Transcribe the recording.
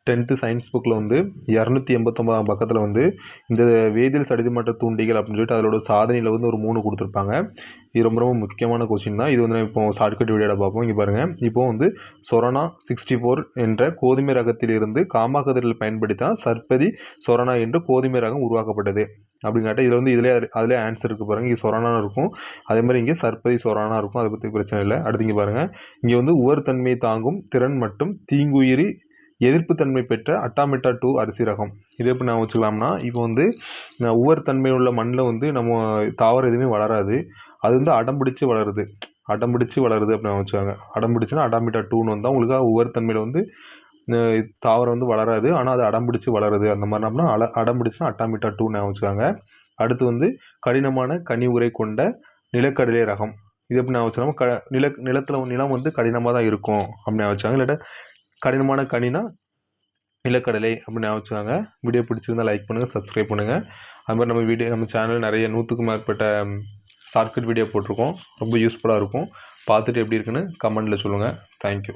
10th science புக்கில் வந்து 289 பக்கத்தில் வந்து இந்த வேதியியல் சடிதிமாற்ற தூண்டிகள் அப்படின்னு சொல்லிட்டு அதோட சாதனையில் வந்து ஒரு 3 கொடுத்துருப்பாங்க. இது ரொம்ப ரொம்ப முக்கியமான கொஸ்டின் தான். இது வந்து இப்போ ஷார்ட்கட் வீடியோவில் பார்ப்போம். இங்கே பாருங்கள், இப்போ வந்து சொரணா 64 என்ற கோதுமை ரகத்திலிருந்து காமா கதிர்கள் பயன்படுத்தி தான் சர்பதி சொரணா என்று கோதுமை ரகம் உருவாக்கப்பட்டது அப்படிங்காட்ட இதில் வந்து அதிலே ஆன்சர் இருக்குது பாருங்கள். இங்கே சொரணா இருக்கும், அதே மாதிரி இங்கே சர்பதி சொரணா இருக்கும். அதை பற்றி பிரச்சனை இல்லை. அடுத்து இங்கே பாருங்கள், இங்கே வந்து உவர் தன்மையை தாங்கும் திறன் மற்றும் தீங்குயிரி எதிர்ப்பு தன்மை பெற்ற அட்டாமெட்டா 2 அரிசி ரகம். இது எப்படி நான் வச்சுக்கலாம்னா, இப்போ வந்து உவர் தன்மை உள்ள மண்ணில் வந்து நம்ம தாவரம் எதுவுமே வளராது, அது வந்து அடம்பிடிச்சு வளருது அப்படின்னு வச்சுக்காங்க. அடம்பிடிச்சுன்னா அட்டாமெட்டா 2ன்னு வந்தால் உங்களுக்கு உவர் தன்மையில் வந்து தாவரம் வந்து வளராது, ஆனால் அது அடம்பிடிச்சு வளருது. அந்த மாதிரி நம்மனா அடம்பிடிச்சுன்னா அட்டாமெட்டா 2ன்னு வச்சுக்காங்க. அடுத்து வந்து கடினமான கனி உரை கொண்ட நிலக்கடலை ரகம். இது எப்படி நான் வச்சுக்கலாம், நிலம் வந்து கடினமாக தான் இருக்கும் அப்படின்னு வச்சாங்க. இல்லாட்ட கடினமான கனினா நிலக்கடலை அப்படின்னு வச்சுக்காங்க. வீடியோ பிடிச்சிருந்தா லைக் பண்ணுங்கள், சப்ஸ்கிரைப் பண்ணுங்கள். அது மாதிரி நம்ம சேனல் நிறைய 100க்கும் மேற்பட்ட ஷார்ட்கட் வீடியோ போட்டிருக்கோம். ரொம்ப யூஸ்ஃபுல்லாக இருக்கும். பார்த்துட்டு எப்படி இருக்குன்னு கமெண்ட்டில் சொல்லுங்கள். தேங்க்யூ.